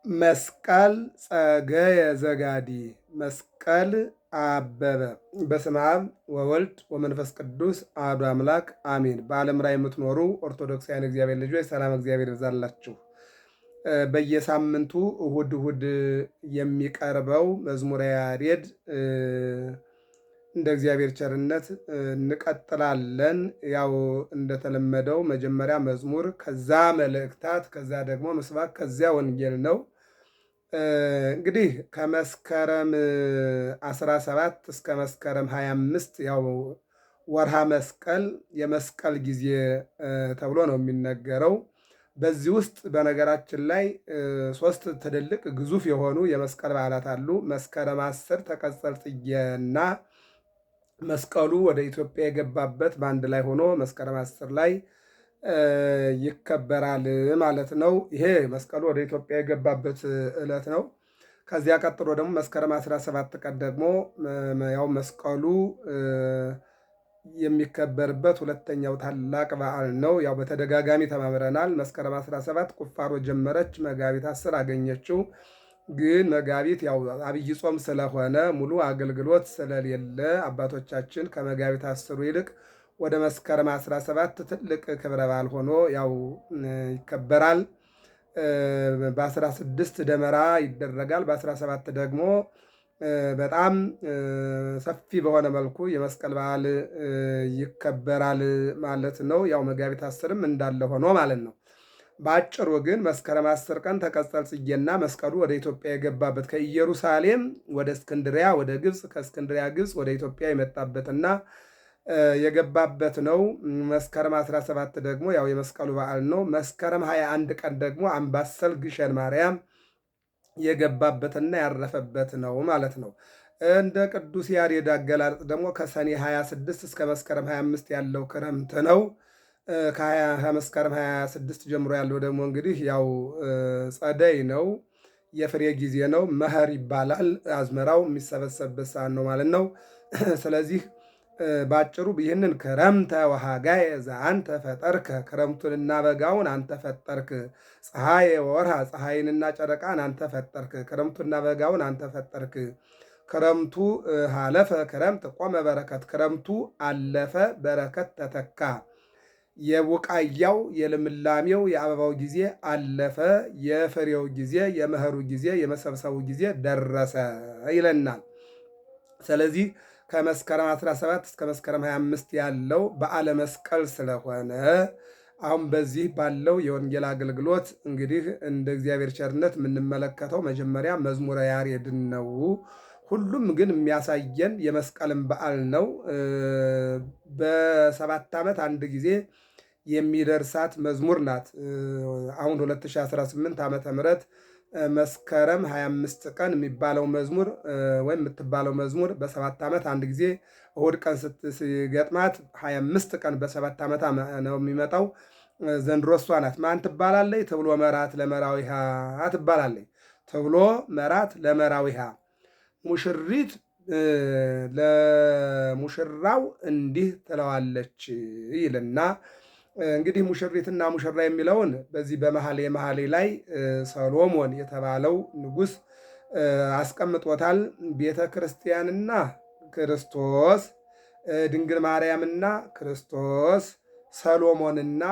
መስቀል ጸገየ ዘጋዲ መስቀል አበበ። በስመ አብ ወወልድ ወመንፈስ ቅዱስ አሐዱ አምላክ አሜን። በዓለም ላይ የምትኖሩ ኦርቶዶክሳውያን እግዚአብሔር ልጆች ሰላም እግዚአብሔር ይብዛላችሁ። በየሳምንቱ እሁድ እሁድ የሚቀርበው መዝሙረ ያሬድ እንደ እግዚአብሔር ቸርነት እንቀጥላለን። ያው እንደተለመደው መጀመሪያ መዝሙር፣ ከዛ መልእክታት፣ ከዛ ደግሞ ምስባክ፣ ከዚያ ወንጌል ነው። እንግዲህ ከመስከረም 17 እስከ መስከረም 25 ያው ወርሃ መስቀል የመስቀል ጊዜ ተብሎ ነው የሚነገረው። በዚህ ውስጥ በነገራችን ላይ ሶስት ትልልቅ ግዙፍ የሆኑ የመስቀል በዓላት አሉ። መስከረም 10 ተቀጸል ጽጌና መስቀሉ ወደ ኢትዮጵያ የገባበት በአንድ ላይ ሆኖ መስከረም 10 ላይ ይከበራል ማለት ነው። ይሄ መስቀሉ ወደ ኢትዮጵያ የገባበት ዕለት ነው። ከዚያ ቀጥሎ ደግሞ መስከረም 17 ቀን ደግሞ ያው መስቀሉ የሚከበርበት ሁለተኛው ታላቅ በዓል ነው። ያው በተደጋጋሚ ተማምረናል። መስከረም 17 ቁፋሮ ጀመረች፣ መጋቢት 10 አገኘችው። ግን መጋቢት ያው አብይ ጾም ስለሆነ ሙሉ አገልግሎት ስለሌለ አባቶቻችን ከመጋቢት 10 ይልቅ ወደ መስከረም 17 ትልቅ ክብረ በዓል ሆኖ ያው ይከበራል። በ16 ደመራ ይደረጋል። በ17 ደግሞ በጣም ሰፊ በሆነ መልኩ የመስቀል በዓል ይከበራል ማለት ነው። ያው መጋቢት 10ም እንዳለ ሆኖ ማለት ነው። በአጭሩ ግን መስከረም 10 ቀን ተቀጸል ጽጌና መስቀሉ ወደ ኢትዮጵያ የገባበት ከኢየሩሳሌም ወደ እስክንድሪያ ወደ ግብፅ፣ ከእስክንድሪያ ግብፅ ወደ ኢትዮጵያ የመጣበትና የገባበት ነው። መስከረም 17 ደግሞ ያው የመስቀሉ በዓል ነው። መስከረም 21 ቀን ደግሞ አምባሰል ግሸን ማርያም የገባበትና ያረፈበት ነው ማለት ነው። እንደ ቅዱስ ያሬድ አገላለጽ ደግሞ ከሰኔ 26 እስከ መስከረም 25 ያለው ክረምት ነው። ከመስከረም 26 ጀምሮ ያለው ደግሞ እንግዲህ ያው ጸደይ ነው፣ የፍሬ ጊዜ ነው። መኸር ይባላል። አዝመራው የሚሰበሰብበት ሰዓት ነው ማለት ነው። ስለዚህ ባጭሩ ይህንን ክረምተ ወሃጋየ ዘአንተ ፈጠርከ፣ ክረምቱንና በጋውን አንተ ፈጠርክ። ፀሐይ ወርሃ፣ ፀሐይንና ጨረቃን አንተ ፈጠርክ። ክረምቱና በጋውን አንተ ፈጠርክ። ክረምቱ ሃለፈ ክረምት ቆመ በረከት፣ ክረምቱ አለፈ በረከት ተተካ። የቡቃያው የልምላሜው የአበባው ጊዜ አለፈ፣ የፍሬው ጊዜ የመኸሩ ጊዜ የመሰብሰቡ ጊዜ ደረሰ ይለናል። ስለዚህ ከመስከረም 17 እስከ መስከረም 25 ያለው በዓለ መስቀል ስለሆነ አሁን በዚህ ባለው የወንጌል አገልግሎት እንግዲህ እንደ እግዚአብሔር ቸርነት የምንመለከተው መጀመሪያ መዝሙረ ያሬድን ነው። ሁሉም ግን የሚያሳየን የመስቀልን በዓል ነው። በ7 ዓመት አንድ ጊዜ የሚደርሳት መዝሙር ናት። አሁን 2018 ዓመተ ምህረት መስከረም 25 ቀን የሚባለው መዝሙር ወይም የምትባለው መዝሙር በ7 ዓመት አንድ ጊዜ እሑድ ቀን ስትገጥማት 25 ቀን በ7 ዓመት ነው የሚመጣው። ዘንድሮ እሷ ናት። ማን ትባላለች ተብሎ መራት ለመራዊሃ ትባላለች ተብሎ መራት ለመራዊሃ ሙሽሪት ለሙሽራው እንዲህ ትለዋለች ይልና እንግዲህ ሙሽሪትና ሙሽራ የሚለውን በዚህ በመኃልየ ላይ ሰሎሞን የተባለው ንጉሥ አስቀምጦታል። ቤተ ክርስቲያንና ክርስቶስ፣ ድንግል ማርያምና ክርስቶስ፣ ሰሎሞንና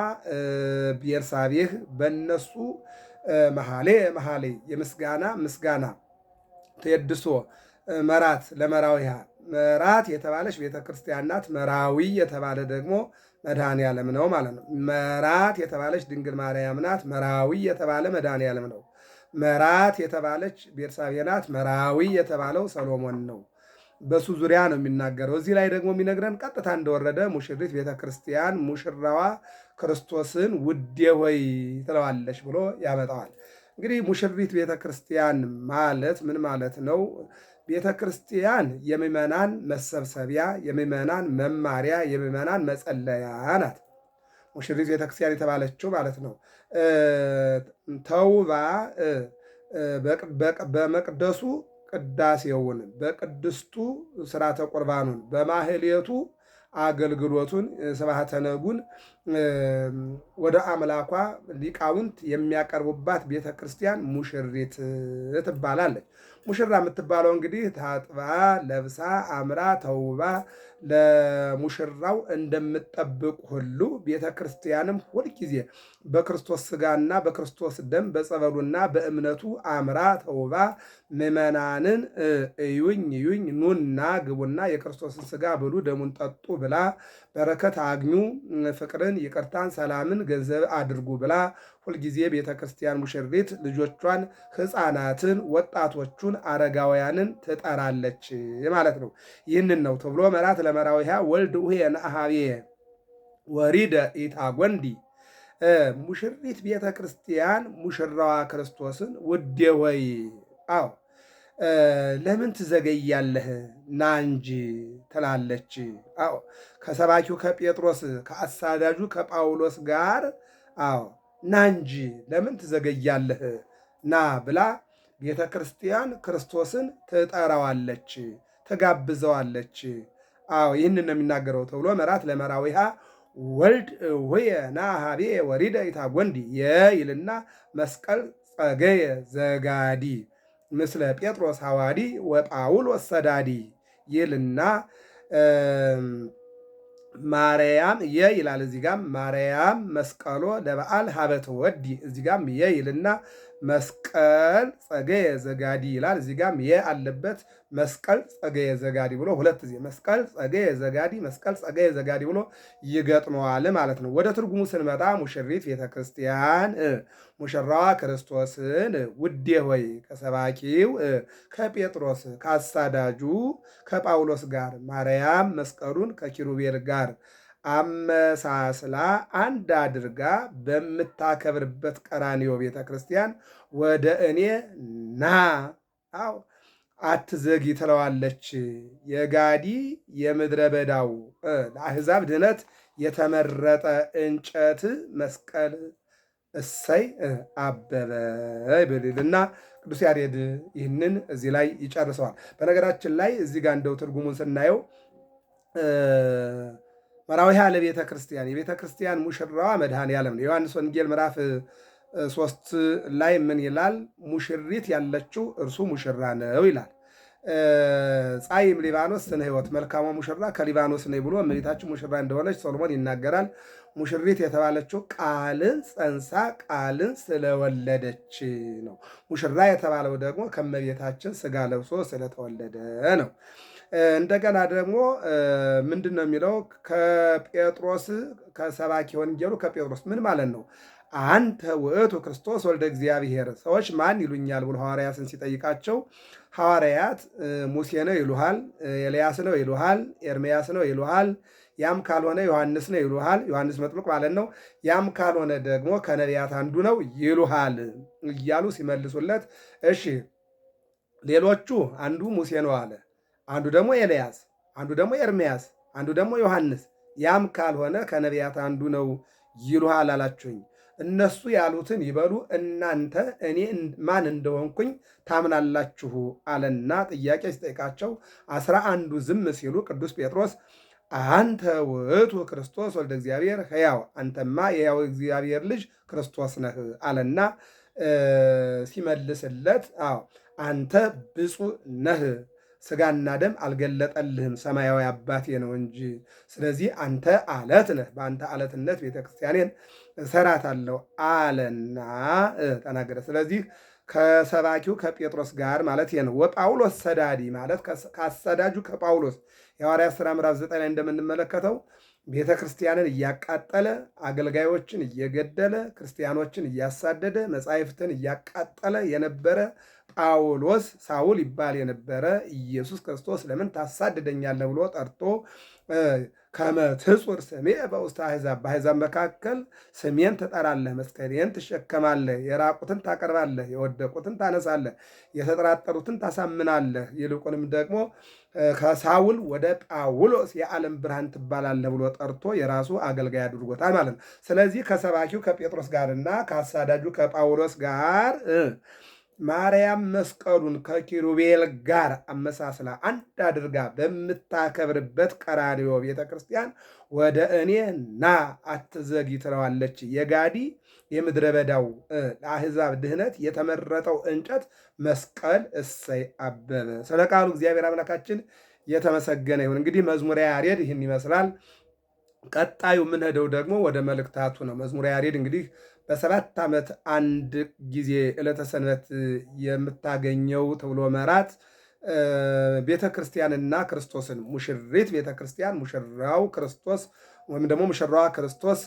ቤርሳቤህ በእነሱ መኃልየ የምስጋና ምስጋና ተየድሶ መራት ለመራዊሃ መራት የተባለች ቤተ ክርስቲያን ናት። መራዊ የተባለ ደግሞ መድኃኔ ዓለም ነው ማለት ነው። መራት የተባለች ድንግል ማርያም ናት። መራዊ የተባለ መድኃኔ ዓለም ነው። መራት የተባለች ቤርሳቤ ናት። መራዊ የተባለው ሰሎሞን ነው። በሱ ዙሪያ ነው የሚናገረው። እዚህ ላይ ደግሞ የሚነግረን ቀጥታ እንደወረደ ሙሽሪት ቤተ ክርስቲያን ሙሽራዋ ክርስቶስን ውዴ ሆይ ትለዋለች ብሎ ያመጣዋል። እንግዲህ ሙሽሪት ቤተ ክርስቲያን ማለት ምን ማለት ነው? ቤተ ክርስቲያን የምዕመናን መሰብሰቢያ፣ የምዕመናን መማሪያ፣ የምዕመናን መጸለያ ናት። ሙሽሪት ቤተ ክርስቲያን የተባለችው ማለት ነው። ተውባ በመቅደሱ ቅዳሴውን፣ በቅድስቱ ስርዓተ ቁርባኑን፣ በማህሌቱ አገልግሎቱን፣ ስብሐተ ነጉን ወደ አምላኳ ሊቃውንት የሚያቀርቡባት ቤተ ክርስቲያን ሙሽሪት ትባላለች። ሙሽራ የምትባለው እንግዲህ ታጥባ ለብሳ አምራ ተውባ ለሙሽራው እንደምትጠብቅ ሁሉ ቤተ ክርስቲያንም ሁልጊዜ በክርስቶስ ሥጋና በክርስቶስ ደም በጸበሉና በእምነቱ አምራ ተውባ ምዕመናንን እዩኝ እዩኝ ኑና ግቡና የክርስቶስን ሥጋ ብሉ ደሙን ጠጡ ብላ በረከት አግኙ፣ ፍቅርን፣ ይቅርታን፣ ሰላምን ገንዘብ አድርጉ ብላ ሁልጊዜ ቤተ ክርስቲያን ሙሽሪት ልጆቿን፣ ሕፃናትን፣ ወጣቶቹን፣ አረጋውያንን ትጠራለች ማለት ነው። ይህንን ነው ተብሎ መራት ለመራዊሃ ወልድ ውሄ ነአሃቤ ወሪደ ኢታጎንዲ ሙሽሪት ቤተ ክርስቲያን ሙሽራዋ ክርስቶስን ውዴ ወይ አዎ ለምን ትዘገያለህ? ና እንጂ ትላለች። አዎ ከሰባኪው ከጴጥሮስ ከአሳዳጁ ከጳውሎስ ጋር አዎ ና እንጂ ለምን ትዘገያለህ? ና ብላ ቤተ ክርስቲያን ክርስቶስን ትጠራዋለች፣ ትጋብዘዋለች። አዎ ይህንን ነው የሚናገረው ተብሎ መራት ለመራዊሃ ወልድ ውየ ናሃቤ ወሪደ ኢታጎንዲ የይልና መስቀል ጸገየ ዘጋዲ ምስለ ጴጥሮስ ሐዋዲ ወጳውሎስ ሰዳዲ ይልና ማርያም ይላል። እዚህ ጋም ማርያም መስቀሎ ለበዓል ሀበት ወዲ እዚህ ጋም ይልና መስቀል ጸገየ ዘጋዲ ይላል። እዚህ ጋም አለበት መስቀል ጸገየ ዘጋዲ ብሎ ሁለት ጊዜ መስቀል ጸገየ ዘጋዲ መስቀል ጸገየ ዘጋዲ ብሎ ይገጥመዋል ማለት ነው። ወደ ትርጉሙ ስንመጣ ሙሽሪት ቤተክርስቲያን ሙሽራዋ ክርስቶስን ውዴ ሆይ ከሰባኪው ከጴጥሮስ ከአሳዳጁ ከጳውሎስ ጋር ማርያም መስቀሉን ከኪሩቤል ጋር አመሳስላ አንድ አድርጋ በምታከብርበት ቀራንዮ ቤተ ክርስቲያን ወደ እኔ ና አው አትዘጊ ትለዋለች። የጋዲ የምድረ በዳው ለአሕዛብ ድነት የተመረጠ እንጨት መስቀል እሰይ አበበ ይብልና ቅዱስ ያሬድ ይህንን እዚህ ላይ ይጨርሰዋል። በነገራችን ላይ እዚህ ጋር እንደው ትርጉሙን ስናየው መራዊሃ ለቤተ ክርስቲያን የቤተ ክርስቲያን ሙሽራዋ መድኃኔ ዓለም ነው። ዮሐንስ ወንጌል ምዕራፍ 3 ላይ ምን ይላል? ሙሽሪት ያለችው እርሱ ሙሽራ ነው ይላል። ፀይም ሊባኖስ ስነ ሕይወት መልካሟ ሙሽራ ከሊባኖስ ነይ ብሎ እመቤታችን ሙሽራ እንደሆነች ሰሎሞን ይናገራል። ሙሽሪት የተባለችው ቃልን ጸንሳ ቃልን ስለወለደች ነው። ሙሽራ የተባለው ደግሞ ከእመቤታችን ሥጋ ለብሶ ስለተወለደ ነው። እንደገና ደግሞ ምንድን ነው የሚለው? ከጴጥሮስ ከሰባኪ ወንጌሉ ከጴጥሮስ ምን ማለት ነው? አንተ ውእቱ ክርስቶስ ወልደ እግዚአብሔር፣ ሰዎች ማን ይሉኛል ብሎ ሐዋርያትን ሲጠይቃቸው ሐዋርያት ሙሴ ነው ይሉሃል፣ ኤልያስ ነው ይሉሃል፣ ኤርምያስ ነው ይሉሃል፣ ያም ካልሆነ ዮሐንስ ነው ይሉሃል፣ ዮሐንስ መጥምቅ ማለት ነው፣ ያም ካልሆነ ደግሞ ከነቢያት አንዱ ነው ይሉሃል እያሉ ሲመልሱለት፣ እሺ ሌሎቹ አንዱ ሙሴ ነው አለ፣ አንዱ ደግሞ ኤልያስ፣ አንዱ ደግሞ ኤርምያስ፣ አንዱ ደግሞ ዮሐንስ፣ ያም ካልሆነ ከነቢያት አንዱ ነው ይሉሃል አላችሁኝ። እነሱ ያሉትን ይበሉ፣ እናንተ እኔ ማን እንደሆንኩኝ ታምናላችሁ አለና ጥያቄ ሲጠይቃቸው 11ዱ ዝም ሲሉ ቅዱስ ጴጥሮስ አንተ ውእቱ ክርስቶስ ወልደ እግዚአብሔር ሕያው፣ አንተማ የሕያው እግዚአብሔር ልጅ ክርስቶስ ነህ አለና ሲመልስለት አንተ ብፁዕ ነህ፣ ሥጋና ደም አልገለጠልህም ሰማያዊ አባቴ ነው እንጂ። ስለዚህ አንተ አለት ነህ፣ በአንተ አለትነት ቤተክርስቲያኔን እሰራታለሁ አለና ተናገረ። ስለዚህ ከሰባኪው ከጴጥሮስ ጋር ማለት ነው። ወጳውሎስ ሰዳዲ ማለት ከአሳዳጁ ከጳውሎስ የሐዋርያት ሥራ ምዕራፍ 9 ላይ እንደምንመለከተው ቤተ ክርስቲያንን እያቃጠለ አገልጋዮችን እየገደለ ክርስቲያኖችን እያሳደደ መጻሕፍትን እያቃጠለ የነበረ ጳውሎስ ሳውል ይባል የነበረ ኢየሱስ ክርስቶስ ለምን ታሳድደኛለህ ብሎ ጠርቶ ከመ ትጹር ስሜ በውስተ አሕዛብ፣ በአሕዛብ መካከል ስሜን ትጠራለህ፣ መስቀሌን ትሸከማለህ፣ የራቁትን ታቀርባለህ፣ የወደቁትን ታነሳለህ፣ የተጠራጠሩትን ታሳምናለህ፣ ይልቁንም ደግሞ ከሳውል ወደ ጳውሎስ የዓለም ብርሃን ትባላለህ ብሎ ጠርቶ የራሱ አገልጋይ አድርጎታል ማለት ነው። ስለዚህ ከሰባኪው ከጴጥሮስ ጋርና ከአሳዳጁ ከጳውሎስ ጋር ማርያም መስቀሉን ከኪሩቤል ጋር አመሳስላ አንድ አድርጋ በምታከብርበት ቀራንዮ ቤተ ክርስቲያን ወደ እኔ ና አትዘጊ ትለዋለች። የጋዲ የምድረ በዳው ለአሕዛብ ድህነት የተመረጠው እንጨት መስቀል እሰይ አበበ። ስለ ቃሉ እግዚአብሔር አምላካችን የተመሰገነ ይሁን። እንግዲህ መዝሙረ ያሬድ ይህን ይመስላል። ቀጣዩ የምንሄደው ደግሞ ወደ መልእክታቱ ነው። መዝሙረ ያሬድ እንግዲህ በ7 ዓመት አንድ ጊዜ ዕለተ ሰንበት የምታገኘው ተብሎ መራት ቤተ ክርስቲያንና ክርስቶስን ሙሽሪት ቤተ ክርስቲያን ሙሽራው ክርስቶስ ወይም ደግሞ ሙሽራዋ ክርስቶስ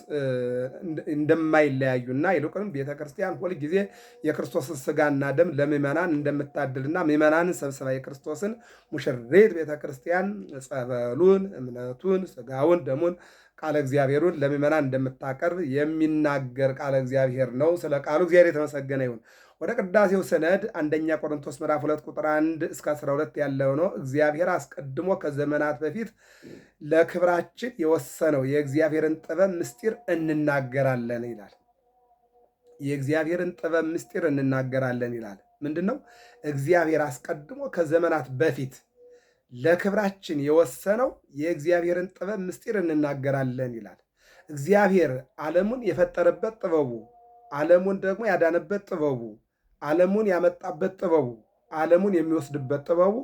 እንደማይለያዩና ይልቁንም ቤተ ክርስቲያን ሁል ጊዜ የክርስቶስን ስጋና ደም ለምዕመናን እንደምታድልና ምዕመናንን ሰብስባ የክርስቶስን ሙሽሪት ቤተ ክርስቲያን ጸበሉን፣ እምነቱን፣ ስጋውን፣ ደሙን ቃለ እግዚአብሔሩን ለምዕመናን እንደምታቀርብ የሚናገር ቃለ እግዚአብሔር ነው። ስለ ቃሉ እግዚአብሔር የተመሰገነ ይሁን። ወደ ቅዳሴው ሰነድ አንደኛ ቆሮንቶስ ምዕራፍ 2 ቁጥር 1 እስከ 12 ያለው ነው። እግዚአብሔር አስቀድሞ ከዘመናት በፊት ለክብራችን የወሰነው የእግዚአብሔርን ጥበብ ምስጢር እንናገራለን ይላል። የእግዚአብሔርን ጥበብ ምስጢር እንናገራለን ይላል። ምንድን ነው? እግዚአብሔር አስቀድሞ ከዘመናት በፊት ለክብራችን የወሰነው የእግዚአብሔርን ጥበብ ምስጢር እንናገራለን ይላል። እግዚአብሔር ዓለሙን የፈጠረበት ጥበቡ፣ ዓለሙን ደግሞ ያዳነበት ጥበቡ፣ ዓለሙን ያመጣበት ጥበቡ፣ ዓለሙን የሚወስድበት ጥበቡ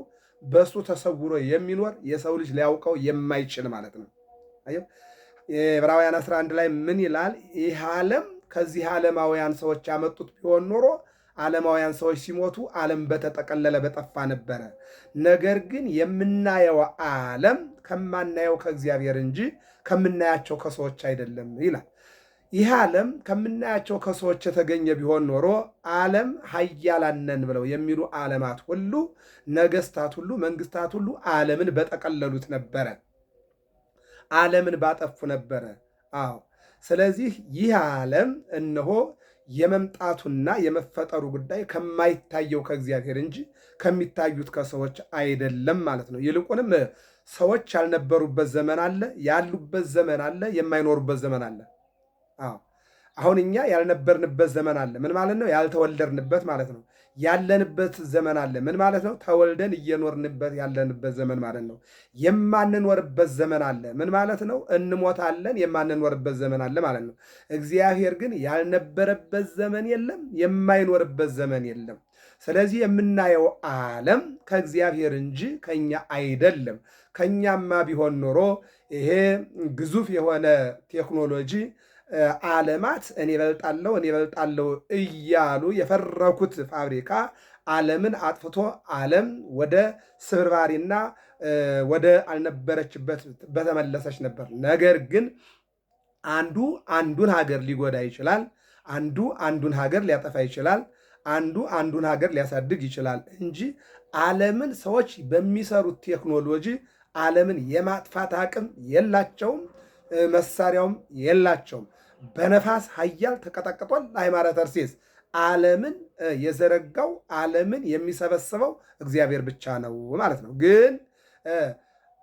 በእሱ ተሰውሮ የሚኖር የሰው ልጅ ሊያውቀው የማይችል ማለት ነው። የዕብራውያን 11 ላይ ምን ይላል? ይህ ዓለም ከዚህ ዓለማውያን ሰዎች ያመጡት ቢሆን ኖሮ ዓለማውያን ሰዎች ሲሞቱ ዓለም በተጠቀለለ በጠፋ ነበረ። ነገር ግን የምናየው ዓለም ከማናየው ከእግዚአብሔር እንጂ ከምናያቸው ከሰዎች አይደለም ይላል። ይህ ዓለም ከምናያቸው ከሰዎች የተገኘ ቢሆን ኖሮ ዓለም ኃያላን ነን ብለው የሚሉ ዓለማት ሁሉ፣ ነገስታት ሁሉ፣ መንግስታት ሁሉ ዓለምን በጠቀለሉት ነበረ፣ ዓለምን ባጠፉ ነበረ። አዎ። ስለዚህ ይህ ዓለም እነሆ የመምጣቱና የመፈጠሩ ጉዳይ ከማይታየው ከእግዚአብሔር እንጂ ከሚታዩት ከሰዎች አይደለም ማለት ነው። ይልቁንም ሰዎች ያልነበሩበት ዘመን አለ፣ ያሉበት ዘመን አለ፣ የማይኖሩበት ዘመን አለ። አሁን እኛ ያልነበርንበት ዘመን አለ። ምን ማለት ነው? ያልተወለድንበት ማለት ነው። ያለንበት ዘመን አለ። ምን ማለት ነው? ተወልደን እየኖርንበት ያለንበት ዘመን ማለት ነው። የማንኖርበት ዘመን አለ። ምን ማለት ነው? እንሞታለን፣ የማንኖርበት ዘመን አለ ማለት ነው። እግዚአብሔር ግን ያልነበረበት ዘመን የለም፣ የማይኖርበት ዘመን የለም። ስለዚህ የምናየው ዓለም ከእግዚአብሔር እንጂ ከኛ አይደለም። ከኛማ ቢሆን ኖሮ ይሄ ግዙፍ የሆነ ቴክኖሎጂ ዓለማት እኔ እበልጣለሁ እያሉ የፈረኩት ፋብሪካ ዓለምን አጥፍቶ ዓለም ወደ ስብርባሪና ወደ አልነበረችበት በተመለሰች ነበር። ነገር ግን አንዱ አንዱን ሀገር ሊጎዳ ይችላል። አንዱ አንዱን ሀገር ሊያጠፋ ይችላል። አንዱ አንዱን ሀገር ሊያሳድግ ይችላል እንጂ ዓለምን ሰዎች በሚሰሩት ቴክኖሎጂ ዓለምን የማጥፋት አቅም የላቸውም፣ መሳሪያውም የላቸውም። በነፋስ ኃያል ተቀጠቅጧል አዕማደ ተርሴስ። ዓለምን የዘረጋው ዓለምን የሚሰበስበው እግዚአብሔር ብቻ ነው ማለት ነው። ግን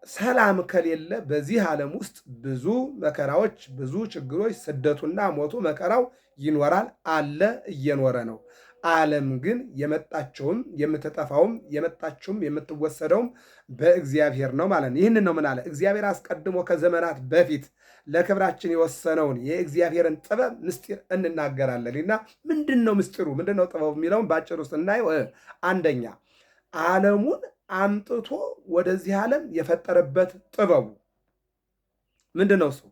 ሰላም ከሌለ በዚህ ዓለም ውስጥ ብዙ መከራዎች፣ ብዙ ችግሮች፣ ስደቱና ሞቱ መከራው ይኖራል፣ አለ፣ እየኖረ ነው። ዓለም ግን የመጣቸውም የምትጠፋውም የመጣችውም የምትወሰደውም በእግዚአብሔር ነው ማለት ነው። ይህንን ነው ምን አለ? እግዚአብሔር አስቀድሞ ከዘመናት በፊት ለክብራችን የወሰነውን የእግዚአብሔርን ጥበብ ምስጢር እንናገራለን እና ምንድን ነው ምስጢሩ? ምንድን ነው ጥበቡ የሚለውን በአጭር ውስጥ እናየው። አንደኛ ዓለሙን አምጥቶ ወደዚህ ዓለም የፈጠረበት ጥበቡ ምንድን ነው? እሱ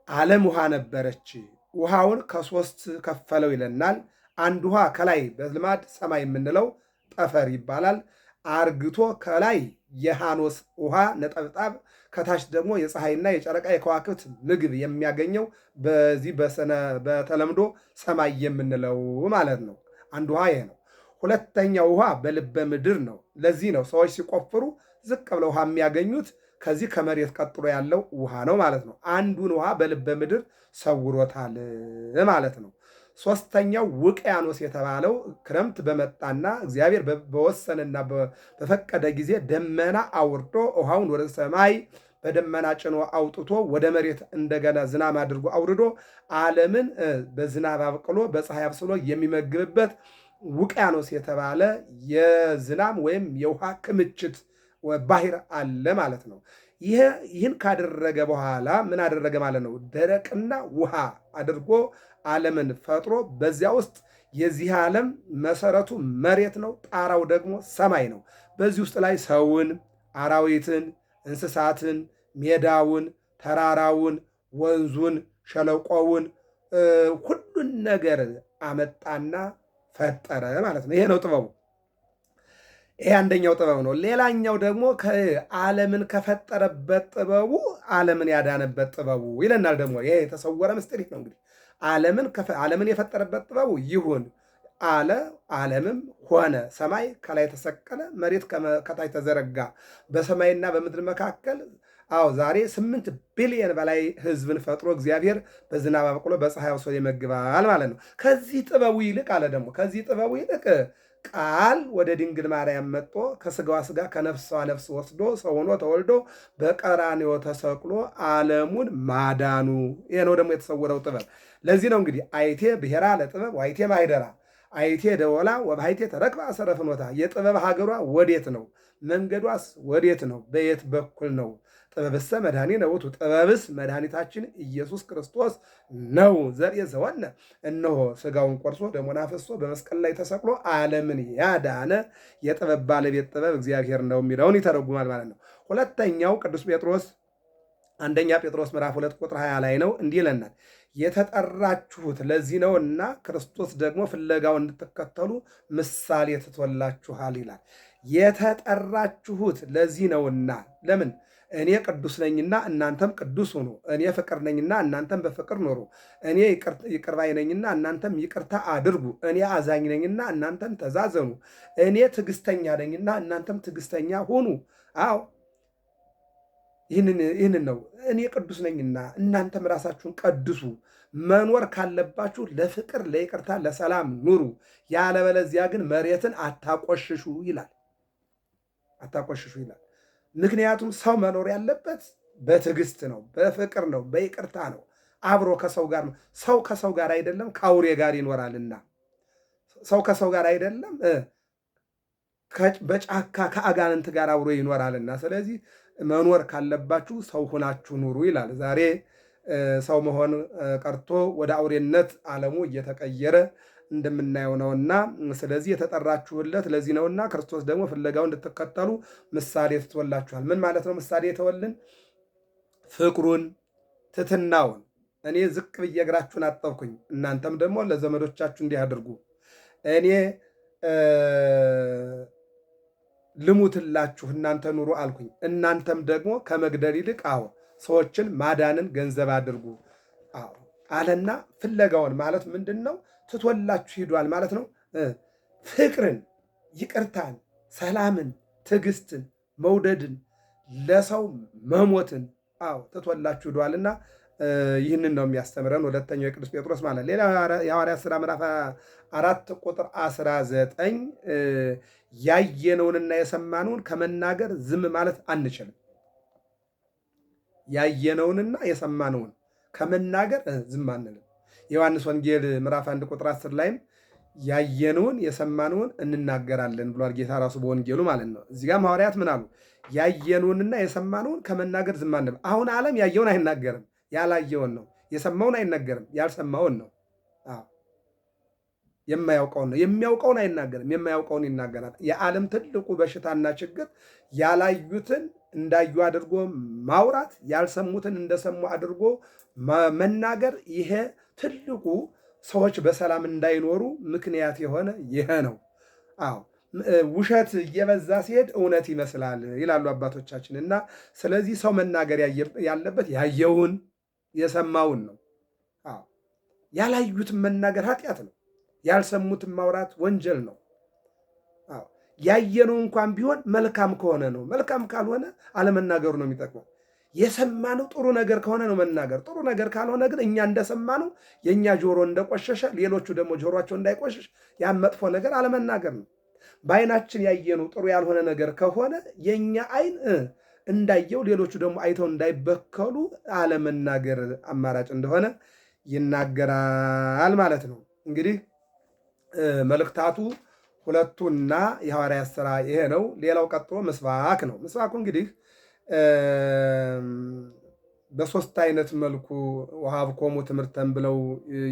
ዓለም ውሃ ነበረች፣ ውሃውን ከሶስት ከፈለው ይለናል። አንድ ውሃ ከላይ በልማድ ሰማይ የምንለው ጠፈር ይባላል። አርግቶ ከላይ የሃኖስ ውሃ ነጠብጣብ፣ ከታች ደግሞ የፀሐይና የጨረቃ የከዋክብት ምግብ የሚያገኘው በዚህ በተለምዶ ሰማይ የምንለው ማለት ነው። አንድ ውሃ ይሄ ነው። ሁለተኛው ውሃ በልበ ምድር ነው። ለዚህ ነው ሰዎች ሲቆፍሩ ዝቅ ብለው ውሃ የሚያገኙት ከዚህ ከመሬት ቀጥሎ ያለው ውሃ ነው ማለት ነው። አንዱን ውሃ በልበ ምድር ሰውሮታል ማለት ነው። ሶስተኛው ውቅያኖስ የተባለው ክረምት በመጣና እግዚአብሔር በወሰንና በፈቀደ ጊዜ ደመና አውርዶ ውሃውን ወደ ሰማይ በደመና ጭኖ አውጥቶ ወደ መሬት እንደገና ዝናብ አድርጎ አውርዶ ዓለምን በዝናብ አብቅሎ በፀሐይ አብስሎ የሚመግብበት ውቅያኖስ የተባለ የዝናብ ወይም የውሃ ክምችት ባህር አለ ማለት ነው። ይህን ካደረገ በኋላ ምን አደረገ ማለት ነው? ደረቅና ውሃ አድርጎ ዓለምን ፈጥሮ በዚያ ውስጥ የዚህ ዓለም መሰረቱ መሬት ነው፣ ጣራው ደግሞ ሰማይ ነው። በዚህ ውስጥ ላይ ሰውን፣ አራዊትን፣ እንስሳትን፣ ሜዳውን፣ ተራራውን፣ ወንዙን፣ ሸለቆውን ሁሉን ነገር አመጣና ፈጠረ ማለት ነው። ይሄ ነው ጥበቡ። ይሄ አንደኛው ጥበብ ነው። ሌላኛው ደግሞ ዓለምን ከፈጠረበት ጥበቡ ዓለምን ያዳነበት ጥበቡ ይለናል። ደግሞ ይሄ የተሰወረ ምስጢር ነው። እንግዲህ ዓለምን የፈጠረበት ጥበቡ ይሁን አለ፣ ዓለምም ሆነ። ሰማይ ከላይ ተሰቀለ፣ መሬት ከታች ተዘረጋ። በሰማይና በምድር መካከል ዛሬ 8 ቢሊየን በላይ ሕዝብን ፈጥሮ እግዚአብሔር በዝናብ አብቅሎ በፀሐይ አብስሎ ይመግባል ማለት ነው። ከዚህ ጥበቡ ይልቅ አለ ደግሞ ከዚህ ጥበቡ ይልቅ ቃል ወደ ድንግል ማርያም መጥቶ ከስጋዋ ስጋ ከነፍሷ ነፍስ ወስዶ ሰው ሆኖ ተወልዶ በቀራንዮ ተሰቅሎ ዓለሙን ማዳኑ። ይሄ ነው ደግሞ የተሰወረው ጥበብ። ለዚህ ነው እንግዲህ አይቴ ብሔራ ለጥበብ ዋይቴ ማይደራ አይቴ ደወላ ወባይቴ ተረክባ አሰረ ፍኖታ። የጥበብ ሀገሯ ወዴት ነው? መንገዷስ ወዴት ነው? በየት በኩል ነው? ጥበብሰ መድኃኒነ ውእቱ፣ ጥበብስ መድኃኒታችን ኢየሱስ ክርስቶስ ነው። ዘርኤዘወነ፣ እነሆ ሥጋውን ቆርሶ ደሙን አፍስሶ በመስቀል ላይ ተሰቅሎ ዓለምን ያዳነ የጥበብ ባለቤት ጥበብ እግዚአብሔር ነው የሚለውን ይተረጉማል ማለት ነው። ሁለተኛው ቅዱስ ጴጥሮስ አንደኛ ጴጥሮስ ምዕራፍ 2 ቁጥር 20 ላይ ነው። እንዲህ ይለናል፣ የተጠራችሁት ለዚህ ነውና ክርስቶስ ደግሞ ፍለጋውን እንድትከተሉ ምሳሌ ትቶላችኋል ይላል። የተጠራችሁት ለዚህ ነውና ለምን? እኔ ቅዱስ ነኝና እናንተም ቅዱስ ሁኑ። እኔ ፍቅር ነኝና እናንተም በፍቅር ኑሩ። እኔ ይቅር ባይ ነኝና እናንተም ይቅርታ አድርጉ። እኔ አዛኝ ነኝና እናንተም ተዛዘኑ። እኔ ትዕግስተኛ ነኝና እናንተም ትዕግስተኛ ሁኑ። አዎ ይህንን ነው። እኔ ቅዱስ ነኝና እናንተም ራሳችሁን ቀድሱ። መኖር ካለባችሁ ለፍቅር፣ ለይቅርታ፣ ለሰላም ኑሩ። ያለበለዚያ ግን መሬትን አታቆሽሹ ይላል። አታቆሽሹ ይላል። ምክንያቱም ሰው መኖር ያለበት በትዕግስት ነው፣ በፍቅር ነው፣ በይቅርታ ነው፣ አብሮ ከሰው ጋር ነው። ሰው ከሰው ጋር አይደለም ከአውሬ ጋር ይኖራልና፣ ሰው ከሰው ጋር አይደለም በጫካ ከአጋንንት ጋር አብሮ ይኖራልና። ስለዚህ መኖር ካለባችሁ ሰው ሆናችሁ ኑሩ ይላል። ዛሬ ሰው መሆን ቀርቶ ወደ አውሬነት ዓለሙ እየተቀየረ እንደምናየው ነውና፣ ስለዚህ የተጠራችሁለት ለዚህ ነውና ክርስቶስ ደግሞ ፍለጋው እንድትከተሉ ምሳሌ ትቶላችኋል። ምን ማለት ነው? ምሳሌ የተወልን ፍቅሩን፣ ትሕትናውን። እኔ ዝቅ ብዬ እግራችሁን አጠብኩኝ፣ እናንተም ደግሞ ለዘመዶቻችሁ እንዲህ አድርጉ። እኔ ልሙትላችሁ እናንተ ኑሩ አልኩኝ፣ እናንተም ደግሞ ከመግደል ይልቅ ሰዎችን ማዳንን ገንዘብ አድርጉ አለና ፍለጋውን ማለት ምንድን ነው? ትቶላችሁ ሂዷል ማለት ነው። ፍቅርን፣ ይቅርታን፣ ሰላምን፣ ትዕግስትን፣ መውደድን፣ ለሰው መሞትን ትቶላችሁ ሂዷልና ይህንን ነው የሚያስተምረን ሁለተኛው የቅዱስ ጴጥሮስ ማለት። ሌላ የሐዋርያት ሥራ ምዕራፍ 4 ቁጥር 19 ያየነውንና የሰማነውን ከመናገር ዝም ማለት አንችልም። ያየነውንና የሰማነውን ከመናገር ዝም አንልም። የዮሐንስ ወንጌል ምዕራፍ 1 ቁጥር 10 ላይም ያየነውን የሰማነውን እንናገራለን ብሏል ጌታ ራሱ በወንጌሉ ማለት ነው። እዚህ ጋር ሐዋርያት ምን አሉ? ያየነውንና የሰማነውን ከመናገር ዝም አንልም። አሁን ዓለም ያየውን አይናገርም፣ ያላየውን ነው። የሰማውን አይናገርም፣ ያልሰማውን ነው። የማያውቀውን ነው። የሚያውቀውን አይናገርም፣ የማያውቀውን ይናገራል። የዓለም ትልቁ በሽታና ችግር ያላዩትን እንዳዩ አድርጎ ማውራት፣ ያልሰሙትን እንደሰሙ አድርጎ መናገር። ይሄ ትልቁ ሰዎች በሰላም እንዳይኖሩ ምክንያት የሆነ ይሄ ነው። ውሸት እየበዛ ሲሄድ እውነት ይመስላል ይላሉ አባቶቻችን። እና ስለዚህ ሰው መናገር ያለበት ያየውን የሰማውን ነው። ያላዩትን መናገር ኃጢአት ነው። ያልሰሙትን ማውራት ወንጀል ነው። ያየነው እንኳን ቢሆን መልካም ከሆነ ነው። መልካም ካልሆነ አለመናገሩ ነው የሚጠቅመው። የሰማነው ጥሩ ነገር ከሆነ ነው መናገር። ጥሩ ነገር ካልሆነ ግን እኛ እንደሰማነው የእኛ ጆሮ እንደቆሸሸ ሌሎቹ ደግሞ ጆሮቸው እንዳይቆሸሽ ያን መጥፎ ነገር አለመናገር ነው። በዓይናችን ያየነው ጥሩ ያልሆነ ነገር ከሆነ የእኛ ዓይን እንዳየው ሌሎቹ ደግሞ አይተው እንዳይበከሉ አለመናገር አማራጭ እንደሆነ ይናገራል ማለት ነው። እንግዲህ መልእክታቱ ሁለቱና የሐዋርያት ሥራ ይሄ ነው። ሌላው ቀጥሎ ምስባክ ነው። ምስባኩ እንግዲህ በሶስት አይነት መልኩ ወሀብኮሙ ትምህርተን ብለው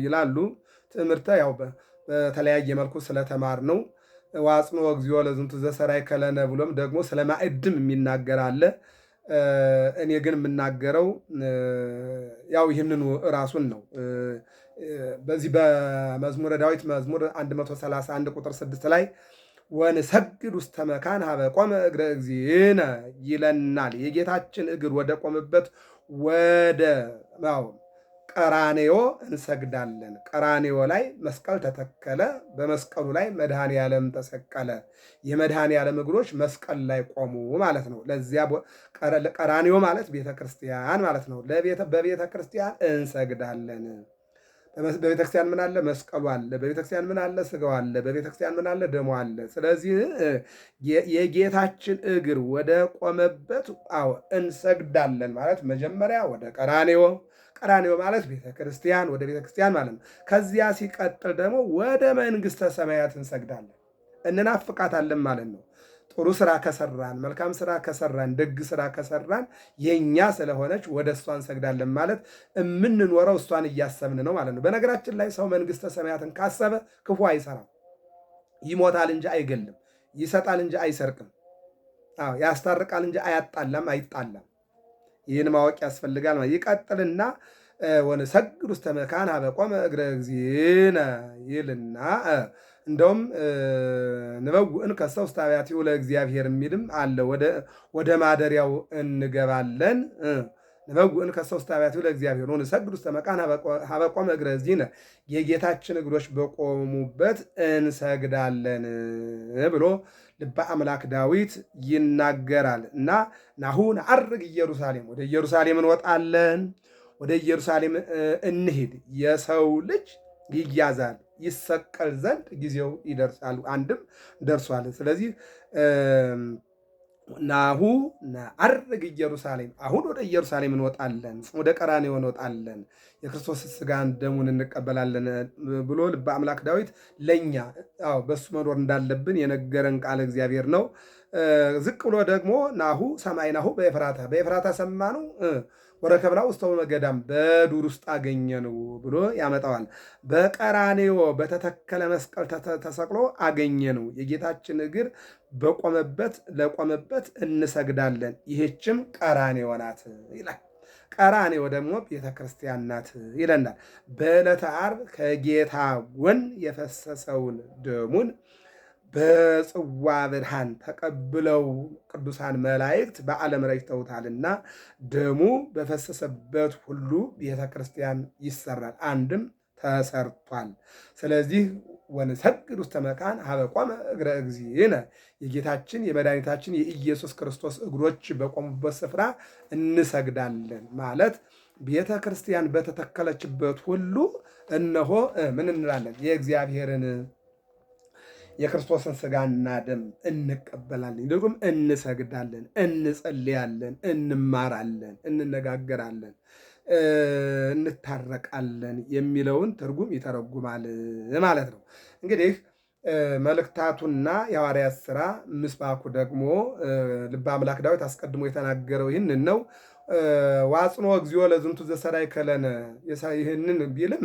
ይላሉ። ትምህርተ ያው በተለያየ መልኩ ስለተማር ነው። ወአጽንዖ እግዚኦ ለዝንቱ ዘሠራይ ከለነ ብሎም ደግሞ ስለ ማዕድም የሚናገር አለ። እኔ ግን የምናገረው ያው ይህንኑ ራሱን ነው። በዚህ በመዝሙረ ዳዊት መዝሙር 131 ቁጥር 6 ላይ ወንሰግድ ውስተ መካን ሀበ ቆመ እግረ እግዚእነ ይለናል። የጌታችን እግር ወደ ቆመበት ወደ ቀራኔዮ እንሰግዳለን። ቀራኔዮ ላይ መስቀል ተተከለ። በመስቀሉ ላይ መድኃኔ ዓለም ተሰቀለ። የመድኃኔ ዓለም እግሮች መስቀል ላይ ቆሙ ማለት ነው። ለዚያ ቀራኔዮ ማለት ቤተ ክርስቲያን ማለት ነው። በቤተ ክርስቲያን እንሰግዳለን። በቤተ ክርስቲያን ምን አለ? መስቀሉ አለ። በቤተ ክርስቲያን ምን አለ? ስጋው አለ። በቤተ ክርስቲያን ምን አለ? ደሙ አለ። ስለዚህ የጌታችን እግር ወደ ቆመበት እንሰግዳለን ማለት መጀመሪያ ወደ ቀራኔዮ፣ ቀራኔዮ ማለት ቤተ ክርስቲያን፣ ወደ ቤተ ክርስቲያን ማለት ነው። ከዚያ ሲቀጥል ደግሞ ወደ መንግሥተ ሰማያት እንሰግዳለን፣ እንናፍቃታለን ማለት ነው። ጥሩ ስራ ከሰራን፣ መልካም ስራ ከሰራን፣ ደግ ስራ ከሰራን የኛ ስለሆነች ወደ እሷ እንሰግዳለን ማለት የምንኖረው እሷን እያሰብን ነው ማለት ነው። በነገራችን ላይ ሰው መንግሥተ ሰማያትን ካሰበ ክፉ አይሰራም። ይሞታል እንጂ አይገልም፣ ይሰጣል እንጂ አይሰርቅም፣ ያስታርቃል እንጂ አያጣላም፣ አይጣላም። ይህን ማወቅ ያስፈልጋል። ይቀጥልና ወንሰግድ ውስተ መካን ሀበ ቆመ እግረ እግዚእነ ይልና እንደውም ንበውእን ከሰ ውስተ አብያቲሁ ለእግዚአብሔር የሚልም አለ። ወደ ማደሪያው እንገባለን። ንበውእን ከሰ ውስተ አብያቲሁ ለእግዚአብሔር ወንሰግድ ውስተ መካን ሀበ ቆመ እግረ እግዚእነ፣ የጌታችን እግሮች በቆሙበት እንሰግዳለን ብሎ ልበ አምላክ ዳዊት ይናገራል። እና ናሁ ነዐርግ ኢየሩሳሌም፣ ወደ ኢየሩሳሌም እንወጣለን፣ ወደ ኢየሩሳሌም እንሂድ፣ የሰው ልጅ ይያዛል፣ ይሰቀል ዘንድ ጊዜው ይደርሳል፣ አንድም ደርሷል። ስለዚህ ናሁ ነዐርግ ኢየሩሳሌም፣ አሁን ወደ ኢየሩሳሌም እንወጣለን፣ ወደ ቀራንዮ እንወጣለን፣ የክርስቶስ ሥጋን ደሙን እንቀበላለን ብሎ ልበ አምላክ ዳዊት ለእኛ በሱ መኖር እንዳለብን የነገረን ቃል እግዚአብሔር ነው። ዝቅ ብሎ ደግሞ ናሁ ሰማይናሁ በኤፍራታ፣ በኤፍራታ ሰማኑ ወረከብና ውስተ ገዳም፣ በዱር ውስጥ አገኘነው ብሎ ያመጣዋል። በቀራኔዮ በተተከለ መስቀል ተሰቅሎ አገኘነው። የጌታችን እግር በቆመበት ለቆመበት እንሰግዳለን። ይህችም ቀራኔዮ ናት ይላል። ቀራኔዮ ደግሞ ቤተ ክርስቲያን ናት ይለናል። በዕለተ ዓርብ ከጌታ ጎን የፈሰሰውን ደሙን በጽዋ ብርሃን ተቀብለው ቅዱሳን መላእክት በዓለም ረጭተውታልና ደሙ በፈሰሰበት ሁሉ ቤተ ክርስቲያን ይሰራል፣ አንድም ተሰርቷል። ስለዚህ ወንሰግድ ውስተ መካን ሀበ ቆመ እግረ እግዚእነ፣ የጌታችን የመድኃኒታችን የኢየሱስ ክርስቶስ እግሮች በቆሙበት ስፍራ እንሰግዳለን ማለት ቤተ ክርስቲያን በተተከለችበት ሁሉ እነሆ ምን እንላለን? የእግዚአብሔርን የክርስቶስን ሥጋና ደም እንቀበላለን፣ ይልቁም እንሰግዳለን፣ እንጸልያለን፣ እንማራለን፣ እንነጋገራለን፣ እንታረቃለን የሚለውን ትርጉም ይተረጉማል ማለት ነው። እንግዲህ መልእክታቱና የሐዋርያት ሥራ ምስባኩ ደግሞ ልበ አምላክ ዳዊት አስቀድሞ የተናገረው ይህንን ነው። ወአጽንዖ እግዚኦ ለዝንቱ ዘሠራይ ከለነ፣ ይህንን ቢልም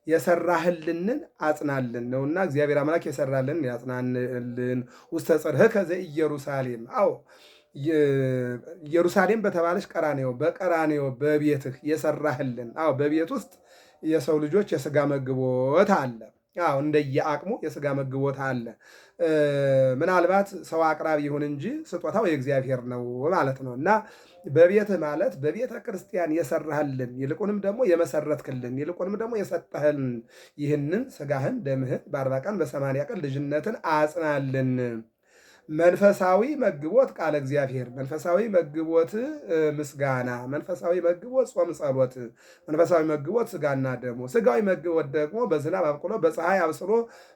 የሰራህልንን አጽናልን ነውና እግዚአብሔር አምላክ የሰራልን ያጽናንልን። ውስተ ጽርሕከ ዘኢየሩሳሌም፣ ኢየሩሳሌም በተባለች ቀራንዮ፣ በቀራንዮ በቤትህ የሰራህልን። በቤት ውስጥ የሰው ልጆች የሥጋ መግቦት አለ። እንደየአቅሙ የሥጋ መግቦት አለ። ምናልባት ሰው አቅራቢ ይሁን እንጂ ስጦታው የእግዚአብሔር ነው ማለት ነው። እና በቤት ማለት በቤተ ክርስቲያን የሰራህልን፣ ይልቁንም ደግሞ የመሰረትክልን፣ ይልቁንም ደግሞ የሰጠህልን ይህንን ሥጋህን ደምህን በ40 ቀን በ80 ቀን ልጅነትን አጽናልን። መንፈሳዊ መግቦት ቃለ እግዚአብሔር፣ መንፈሳዊ መግቦት ምስጋና፣ መንፈሳዊ መግቦት ጾም ጸሎት፣ መንፈሳዊ መግቦት ሥጋና ደሞ፣ ሥጋዊ መግቦት ደግሞ በዝናብ አብቅሎ በፀሐይ አብስሎ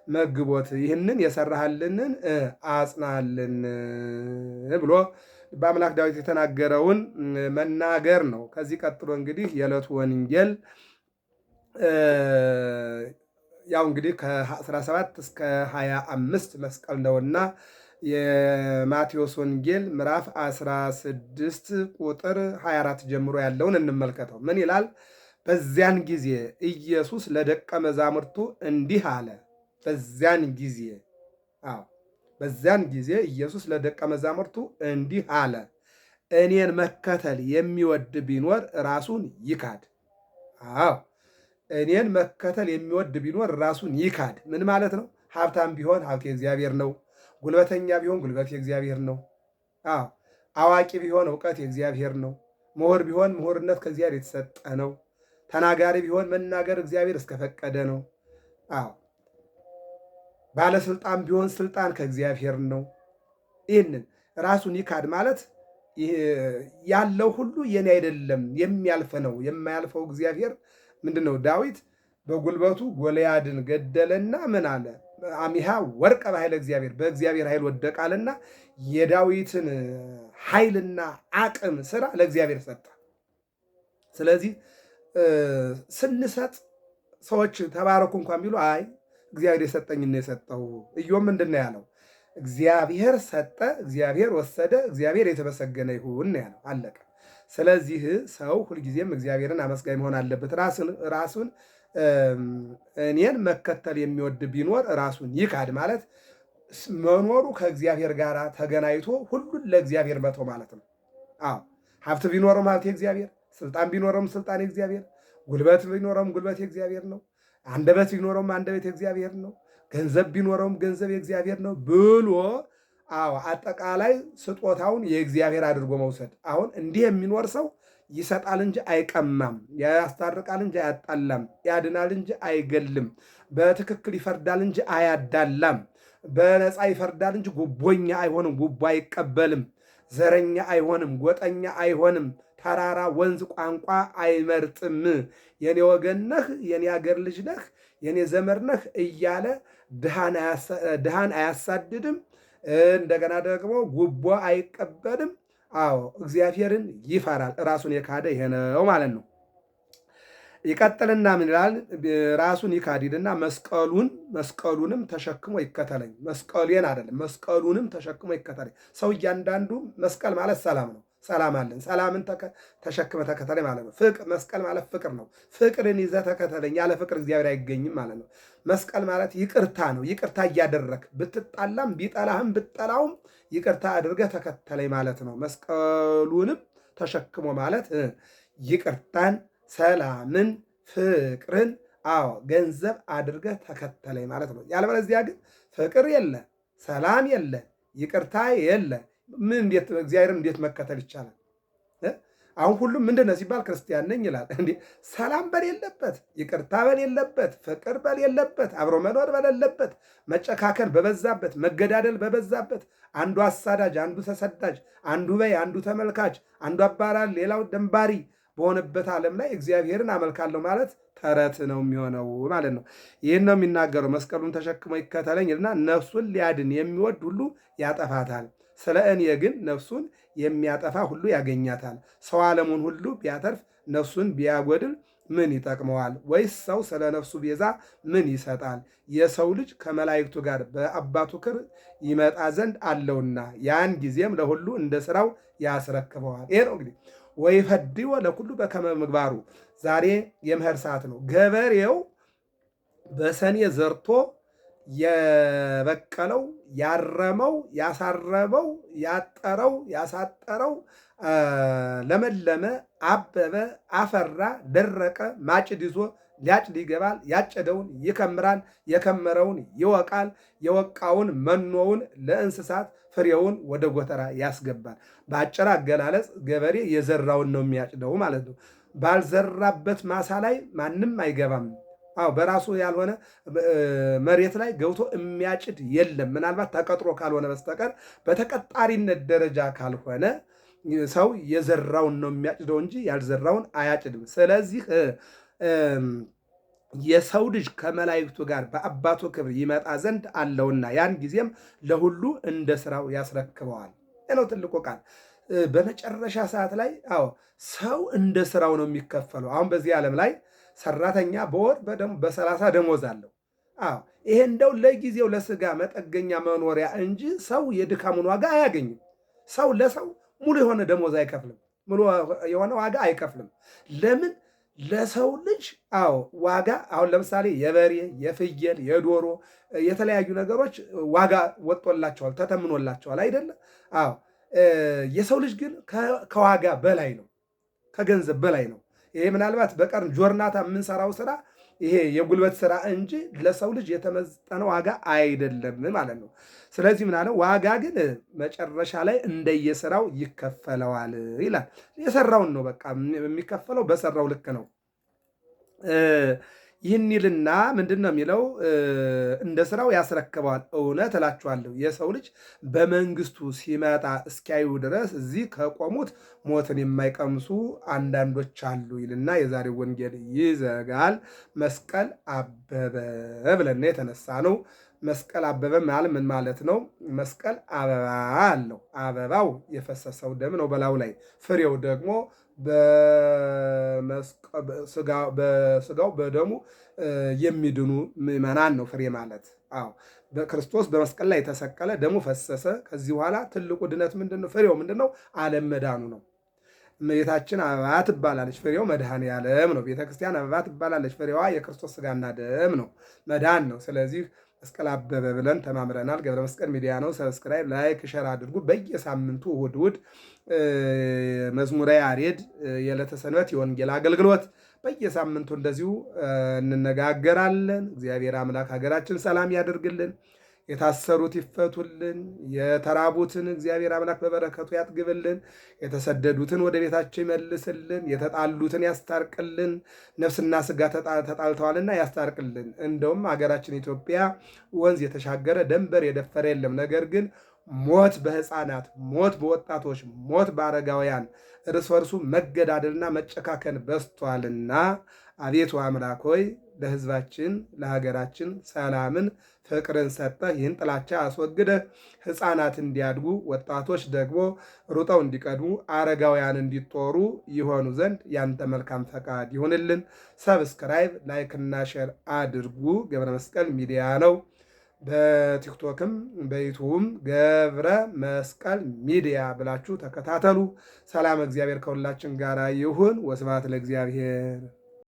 መግቦት፣ ይህንን የሰራህልንን አጽናልን ብሎ በአምላክ ዳዊት የተናገረውን መናገር ነው። ከዚህ ቀጥሎ እንግዲህ የዕለቱ ወንጌል ያው እንግዲህ ከ17 እስከ 25 መስቀል ነውና የማቴዎስ ወንጌል ምዕራፍ 16 ቁጥር 24 ጀምሮ ያለውን እንመልከተው። ምን ይላል? በዚያን ጊዜ ኢየሱስ ለደቀ መዛሙርቱ እንዲህ አለ። በዚያን ጊዜ በዚያን ጊዜ ኢየሱስ ለደቀ መዛሙርቱ እንዲህ አለ፣ እኔን መከተል የሚወድ ቢኖር ራሱን ይካድ። እኔን መከተል የሚወድ ቢኖር ራሱን ይካድ። ምን ማለት ነው? ሀብታም ቢሆን ሀብት የእግዚአብሔር ነው። ጉልበተኛ ቢሆን ጉልበት የእግዚአብሔር ነው። አዋቂ ቢሆን እውቀት የእግዚአብሔር ነው። ምሁር ቢሆን ምሁርነት ከእግዚአብሔር የተሰጠ ነው። ተናጋሪ ቢሆን መናገር እግዚአብሔር እስከፈቀደ ነው። ባለስልጣን ቢሆን ስልጣን ከእግዚአብሔር ነው። ይህንን ራሱን ይካድ ማለት ያለው ሁሉ የኔ አይደለም የሚያልፍ ነው። የማያልፈው እግዚአብሔር ምንድን ነው? ዳዊት በጉልበቱ ጎልያድን ገደለና ምን አለ? አሚሃ ወርቀ በኃይለ እግዚአብሔር፣ በእግዚአብሔር ኃይል ወደቃልና የዳዊትን ኃይልና አቅም ስራ ለእግዚአብሔር ሰጠ። ስለዚህ ስንሰጥ ሰዎች ተባረኩ እንኳን ቢሉ አይ እግዚአብሔር የሰጠኝና የሰጠው። ኢዮብ ምንድን ነው ያለው? እግዚአብሔር ሰጠ፣ እግዚአብሔር ወሰደ፣ እግዚአብሔር የተመሰገነ ይሁን ያለው። አለቀ። ስለዚህ ሰው ሁልጊዜም እግዚአብሔርን አመስጋኝ መሆን አለበት። ራሱን እኔን መከተል የሚወድ ቢኖር ራሱን ይካድ ማለት መኖሩ ከእግዚአብሔር ጋር ተገናኝቶ ሁሉን ለእግዚአብሔር መተው ማለት ነው። ሀብት ቢኖረውም ሀብት የእግዚአብሔር፣ ስልጣን ቢኖረውም ስልጣን የእግዚአብሔር፣ ጉልበት ቢኖረውም ጉልበት የእግዚአብሔር ነው። አንደበት ቢኖረውም አንደበት የእግዚአብሔር ነው። ገንዘብ ቢኖረውም ገንዘብ የእግዚአብሔር ነው ብሎ አጠቃላይ ስጦታውን የእግዚአብሔር አድርጎ መውሰድ። አሁን እንዲህ የሚኖር ሰው ይሰጣል እንጂ አይቀማም፣ ያስታርቃል እንጂ አያጣላም፣ ያድናል እንጂ አይገልም፣ በትክክል ይፈርዳል እንጂ አያዳላም፣ በነፃ ይፈርዳል እንጂ ጉቦኛ አይሆንም፣ ጉቦ አይቀበልም፣ ዘረኛ አይሆንም፣ ጎጠኛ አይሆንም፣ ተራራ ወንዝ ቋንቋ አይመርጥም። የኔ ወገን ነህ፣ የኔ አገር ልጅ ነህ፣ የኔ ዘመድ ነህ እያለ ድሃን አያሳድድም። እንደገና ደግሞ ጉቦ አይቀበልም። እግዚአብሔርን ይፈራል። ራሱን የካደ ይሄ ነው ማለት ነው። ይቀጥልና ምን ይላል? ራሱን ይካድና መስቀሉንም ተሸክሞ ይከተለኝ። መስቀሌን አይደለም መስቀሉንም ተሸክሞ ይከተለኝ። ሰው እያንዳንዱ መስቀል ማለት ሰላም ነው። ሰላም አለን። ሰላምን ተሸክመ ተከተለኝ ማለት ነው። መስቀል ማለት ፍቅር ነው። ፍቅርን ይዘህ ተከተለኝ። ያለ ፍቅር እግዚአብሔር አይገኝም ማለት ነው። መስቀል ማለት ይቅርታ ነው። ይቅርታ እያደረግ ብትጣላም ቢጠላህም ብትጠላውም ይቅርታ አድርገህ ተከተለኝ ማለት ነው። መስቀሉንም ተሸክሞ ማለት ይቅርታን፣ ሰላምን፣ ፍቅርን ገንዘብ አድርገህ ተከተለኝ ማለት ነው። ያለበለዚያ ግን ፍቅር የለ፣ ሰላም የለ፣ ይቅርታ የለ እንዴት እግዚአብሔርን እንዴት መከተል ይቻላል? አሁን ሁሉም ምንድን ነው ሲባል ክርስቲያን ነኝ ይላል። እንዴ ሰላም በሌለበት፣ ይቅርታ በሌለበት፣ ፍቅር በሌለበት፣ አብሮ መኖር በሌለበት፣ መጨካከን በበዛበት፣ መገዳደል በበዛበት፣ አንዱ አሳዳጅ፣ አንዱ ተሰዳጅ፣ አንዱ በይ፣ አንዱ ተመልካች፣ አንዱ አባራሪ፣ ሌላው ደንባሪ በሆነበት ዓለም ላይ እግዚአብሔርን አመልካለሁ ማለት ተረት ነው የሚሆነው ማለት ነው። ይህን ነው የሚናገረው። መስቀሉን ተሸክሞ ይከተለኝ እና ነፍሱን ሊያድን የሚወድ ሁሉ ያጠፋታል፣ ስለ እኔ ግን ነፍሱን የሚያጠፋ ሁሉ ያገኛታል። ሰው ዓለሙን ሁሉ ቢያተርፍ ነፍሱን ቢያጎድል ምን ይጠቅመዋል? ወይስ ሰው ስለ ነፍሱ ቤዛ ምን ይሰጣል? የሰው ልጅ ከመላእክቱ ጋር በአባቱ ክብር ይመጣ ዘንድ አለውና ያን ጊዜም ለሁሉ እንደ ስራው ያስረክበዋል። ይሄ ነው እንግዲህ ወይፈድዮ ለኩሉ በከመ ምግባሩ። ዛሬ የመኸር ሰዓት ነው። ገበሬው በሰኔ ዘርቶ የበቀለው ያረመው ያሳረበው ያጠረው ያሳጠረው ለመለመ፣ አበበ፣ አፈራ፣ ደረቀ፣ ማጭድ ይዞ ሊያጭድ ይገባል። ያጨደውን ይከምራል፣ የከመረውን ይወቃል፣ የወቃውን መኖውን ለእንስሳት ፍሬውን ወደ ጎተራ ያስገባል። በአጭር አገላለጽ ገበሬ የዘራውን ነው የሚያጭደው ማለት ነው። ባልዘራበት ማሳ ላይ ማንም አይገባም። በራሱ ያልሆነ መሬት ላይ ገብቶ የሚያጭድ የለም። ምናልባት ተቀጥሮ ካልሆነ በስተቀር በተቀጣሪነት ደረጃ ካልሆነ ሰው የዘራውን ነው የሚያጭደው እንጂ ያልዘራውን አያጭድም። ስለዚህ የሰው ልጅ ከመላእክቱ ጋር በአባቱ ክብር ይመጣ ዘንድ አለውና ያን ጊዜም ለሁሉ እንደ ስራው ያስረክበዋል ነው ትልቁ ቃል። በመጨረሻ ሰዓት ላይ ሰው እንደ ስራው ነው የሚከፈለው። አሁን በዚህ ዓለም ላይ ሰራተኛ በወር በ30 ደሞዝ አለው። አዎ ይሄ እንደው ለጊዜው ለስጋ መጠገኛ መኖሪያ እንጂ ሰው የድካሙን ዋጋ አያገኝም። ሰው ለሰው ሙሉ የሆነ ደሞዝ አይከፍልም። ሙሉ የሆነ ዋጋ አይከፍልም። ለምን? ለሰው ልጅ አዎ ዋጋ አሁን ለምሳሌ የበሬ፣ የፍየል፣ የዶሮ የተለያዩ ነገሮች ዋጋ ወጦላቸዋል፣ ተተምኖላቸዋል አይደለም? አዎ የሰው ልጅ ግን ከዋጋ በላይ ነው፣ ከገንዘብ በላይ ነው። ይሄ ምናልባት በቀን ጆርናታ የምንሰራው ስራ ይሄ የጉልበት ስራ እንጂ ለሰው ልጅ የተመጠነ ዋጋ አይደለም ማለት ነው። ስለዚህ ምን አለ? ዋጋ ግን መጨረሻ ላይ እንደየስራው ይከፈለዋል ይላል። የሰራውን ነው በቃ የሚከፈለው፣ በሰራው ልክ ነው። ይህን ይልና ምንድን ነው የሚለው? እንደ ስራው ያስረክበዋል። እውነት እላችኋለሁ የሰው ልጅ በመንግስቱ ሲመጣ እስኪያዩ ድረስ እዚህ ከቆሙት ሞትን የማይቀምሱ አንዳንዶች አሉ ይልና የዛሬው ወንጌል ይዘጋል። መስቀል አበበ ብለን የተነሳ ነው። መስቀል አበበ ማለት ምን ማለት ነው? መስቀል አበባ አለው። አበባው የፈሰሰው ደም ነው በላዩ ላይ፣ ፍሬው ደግሞ በስጋው በደሙ የሚድኑ ምዕመናን ነው ፍሬ ማለት። አዎ በክርስቶስ በመስቀል ላይ የተሰቀለ ደሙ ፈሰሰ። ከዚህ በኋላ ትልቁ ድነት ምንድን ነው? ፍሬው ምንድን ነው? ዓለም መዳኑ ነው። እመቤታችን አበባ ትባላለች፣ ፍሬው መድኃኔ ዓለም ነው። ቤተክርስቲያን አበባ ትባላለች፣ ፍሬዋ የክርስቶስ ስጋና ደም ነው፣ መዳን ነው። ስለዚህ መስቀል አበበ ብለን ተማምረናል። ገብረ መስቀል ሚዲያ ነው። ሰብስክራይብ፣ ላይክ፣ ሸር አድርጉ። በየሳምንቱ እሑድ እሑድ መዝሙረ ያሬድ፣ የዕለተ ሰንበት የወንጌል አገልግሎት በየሳምንቱ እንደዚሁ እንነጋገራለን። እግዚአብሔር አምላክ ሀገራችን ሰላም ያደርግልን፣ የታሰሩት ይፈቱልን፣ የተራቡትን እግዚአብሔር አምላክ በበረከቱ ያጥግብልን፣ የተሰደዱትን ወደ ቤታቸው ይመልስልን፣ የተጣሉትን ያስታርቅልን። ነፍስና ስጋ ተጣልተዋልና ያስታርቅልን። እንደውም ሀገራችን ኢትዮጵያ ወንዝ የተሻገረ ደንበር የደፈረ የለም። ነገር ግን ሞት በሕፃናት፣ ሞት በወጣቶች፣ ሞት በአረጋውያን፣ እርስ በርሱ መገዳደልና መጨካከን በስቷልና አቤቱ አምላክ ሆይ ለሕዝባችን ለሀገራችን ሰላምን ፍቅርን ሰጠህ። ይህን ጥላቻ አስወግደህ ሕፃናት እንዲያድጉ፣ ወጣቶች ደግሞ ሩጠው እንዲቀድሙ፣ አረጋውያን እንዲጦሩ ይሆኑ ዘንድ ያንተ መልካም ፈቃድ ይሁንልን። ሰብስክራይብ፣ ላይክና ሼር አድርጉ። ገብረ መስቀል ሚዲያ ነው። በቲክቶክም በዩቱብም ገብረ መስቀል ሚዲያ ብላችሁ ተከታተሉ። ሰላም እግዚአብሔር ከሁላችን ጋር ይሁን። ወስብሐት ለእግዚአብሔር።